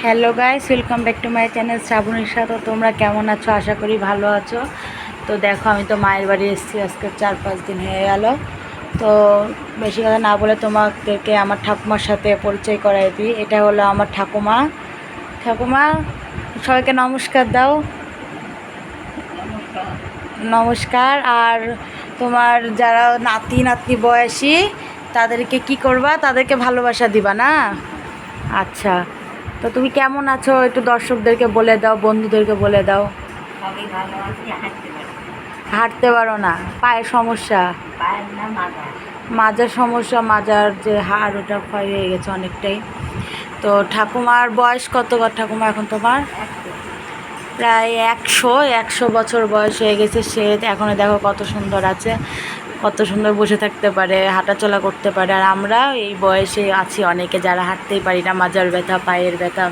Hello guys, welcome back to my channel শ্রাবণীর সাথে। তোমরা কেমন আছো? আশা করি ভালো আছো। তো দেখো, আমি তো মায়ের বাড়ি এসেছি, আজকে 4-5 দিন হয়ে গেল। তো বেশি কথা না বলে তোমাদেরকে আমার ঠাকুমার সাথে পরিচয় করাই দিই। এটা হলো আমার ঠাকুমা। ঠাকুমা, সবাইকে নমস্কার দাও। নমস্কার। আর তোমার যারা নাতি নাতনি বয়সী, তাদেরকে কি করবা? তাদেরকে ভালোবাসা দিবা না? আচ্ছা, তো তুমি কেমন আছো একটু দর্শকদেরকে বলে দাও, বন্ধুদেরকে বলে দাও। সবই ভালো আছি, হাঁটতে পারি। হাঁটতে পারো না? পায়ের সমস্যা? পায়ের না, মাথা। মাজার সমস্যা, মাজার যে হাড় ওটা ক্ষয় হয়ে গেছে অনেকটাই। তো ঠাকুমার বয়স কত ঠাকুমা এখন তোমার? একটু প্রায় 100 বছর বয়স হয়ে গেছে। সে এখনও দেখো কত সুন্দর আছে, কত সুন্দর বসে থাকতে পারে, হাঁটাচলা করতে পারে। আর আমরা এই বয়সে আছি অনেকে যারা হাঁটতেই পারি না, মাজার ব্যথা, পায়ের ব্যথা,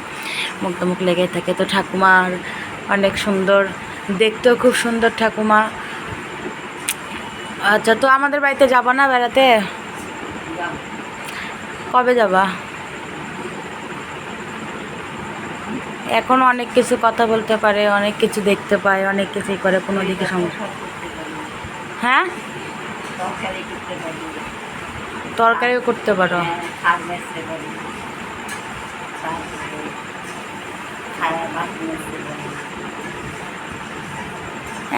মুখ লেগে থাকে। তো ঠাকুমার অনেক সুন্দর, দেখতেও খুব সুন্দর ঠাকুমা। আচ্ছা, তো আমাদের বাড়িতে যাবা না বেড়াতে? যাবো। কবে যাবা? এখন অনেক কিছু কথা বলতে পারে, অনেক কিছু দেখতে পায়, অনেক কিছুই করে, কোনো দিকে সমস্যা। সব করতে পারি, হ্যাঁ, তরকারি করতে পারি, তরকারিও করতে পারো? শাক বেচতে পারি, তারপরে খাওয়ার বাসন বেচতে পারি।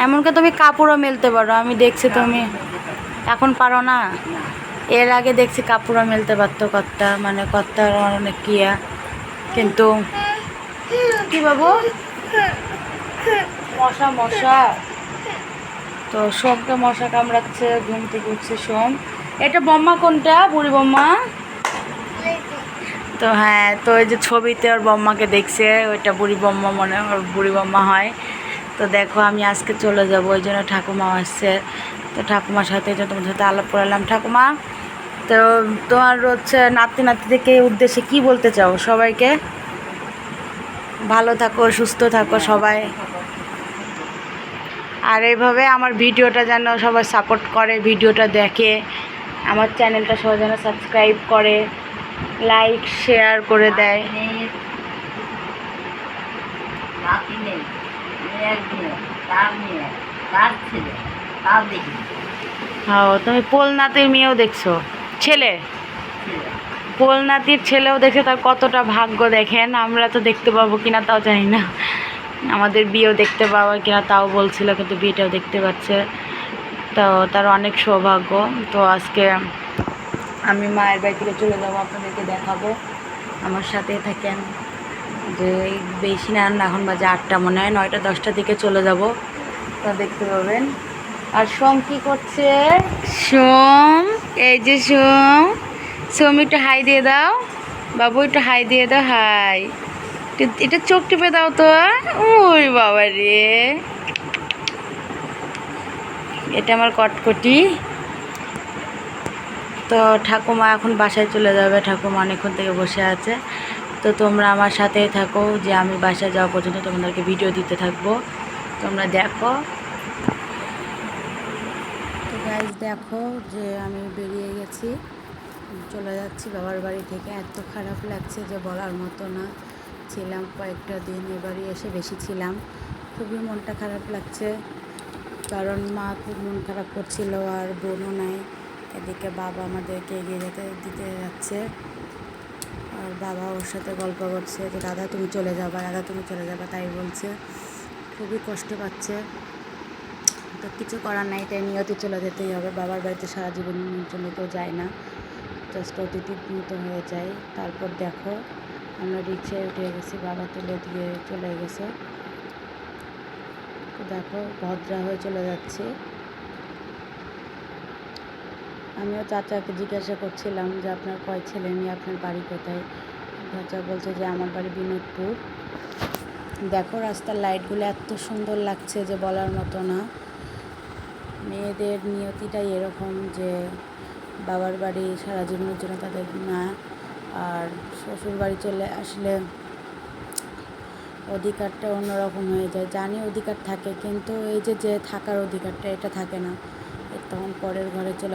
এমনকি তুমি কাপড়ও মেলতে পারো, আমি দেখছি। তুমি কাপড় ধুতে পারি। এখন পারো না? না, এর আগে দেখছি কাপড়ও মেলতে পারতো কর্তা, মানে কর্তার অনেক কিয়া, কিন্তু কি বাবু, মশা মশা। তো সোমকে মশা কামড়াচ্ছে, ঘুম থেকে উঠছে সোম। এটা বম্মা কোনটা? বুড়ি বম্মা? তো হ্যাঁ, তো এই যে ছবিতে ওর বম্মাকে দেখছে, ওইটা বুড়ি বম্মা, মনে ওর বুড়ি বম্মা হয়। তো দেখো, আমি আজকে চলে যাব, ওই জন্য ঠাকুমাও আসছে। তো ঠাকুমার সাথে যে তোমার সাথে আলাপ করালাম। ঠাকুমা, তো তোমার হচ্ছে নাতি নাতিদেরকে উদ্দেশ্যে কি বলতে চাও সবাইকে? ভালো থাকো, সুস্থ থাকো সবাই। আর এইভাবে আমার ভিডিওটা যেন সবাই সাপোর্ট করে, ভিডিওটা দেখে, আমার চ্যানেলটা সবাই যেন সাবস্ক্রাইব করে, লাইক শেয়ার করে দেয়। নাতি নেই, মেয়ের মেয়ে, তার মেয়ে, তার ছেলে, তার দেখি ও, তুমি পোল নাতির মেয়েও দেখছো? ছেলে? ছেলে। পোল নাতির ছেলেও দেখে, তার কতটা ভাগ্য দেখেন। আমরা তো দেখতে পাবো কিনা তাও জানি না, আমাদের বিয়েও দেখতে পাবো কিনা তাও বলছিল, কিন্তু বিয়েটাও দেখতে পাচ্ছে। তো তার অনেক সৌভাগ্য। তো আজকে আমি মায়ের বাড়ি থেকে চলে যাবো, আপনাদেরকে দেখাবো, আমার সাথেই থাকেন। যে বেশি না, এখন বাজে 8টা, মনে হয় 9টা-10টার দিকে চলে যাব, তা দেখতে পাবেন। আর সোম কী করছে? সোম, এই যে সোম, সোম একটু হাই দিয়ে দাও। বাবু একটু হাই দিয়ে দাও, হাই। এটা চোখ টিপে দাও তো। ওই বাবা রে, এটা আমার কটকটি। তো ঠাকুমা এখন বাসায় চলে যাবে, ঠাকুমা অনেকক্ষণ থেকে বসে আছে। তো তোমরা আমার সাথেই থাকো, যে আমি বাসায় যাওয়া পর্যন্ত তোমাদেরকে ভিডিও দিতে থাকবো, তোমরা দেখো। তো গাইজ দেখো, যে আমি বেরিয়ে গেছি, চলে যাচ্ছি বাবার বাড়ি থেকে। এত খারাপ লাগছে যে বলার মতো না। ছিলাম কয়েকটা দিন, এবারই এসে বেশি ছিলাম। খুবই মনটা খারাপ লাগছে, কারণ মা খুব মন খারাপ করছিল, আর বোনও নাই। এদিকে বাবা আমাদেরকে এগিয়ে দিতে যাচ্ছে, আর বাবা ওর সাথে গল্প করছে যে দাদা তুমি চলে যাবা, দাদা তুমি চলে যাবা, তাই বলছে। খুবই কষ্ট পাচ্ছে। তো কিছু করার নাই, তাই নিয়তি চলে যেতেই হবে। বাবার বাড়িতে সারা জীবনের জন্য কেউ যায় না, জাস্ট অতিথির মতো হয়ে যায়। তারপর দেখো, আমরা রিক্সায় উঠে গেছি, বাবা তুলে দিয়ে চলে গেছে। তো দেখো, ভদ্রা হয়ে চলে যাচ্ছি। আমিও চাচাকে জিজ্ঞাসা করছিলাম যে আপনার কয় ছেলে মেয়ে, আপনার বাড়ি কোথায়? চাচা বলছে যে আমার বাড়ি বিনোদপুর। দেখো, রাস্তার লাইটগুলো এত সুন্দর লাগছে যে বলার মতো না। মেয়েদের নিয়তিটাই এরকম, যে বাবার বাড়ি সারা জীবনের জন্য তাদের না, আর শ্বশুর বাড়ি চলে আসলে অধিকারটা অন্যরকম হয়ে যায়। জানি অধিকার থাকে, কিন্তু এই যে থাকার অধিকারটা, এটা থাকে না। তখন পরের ঘরে চলে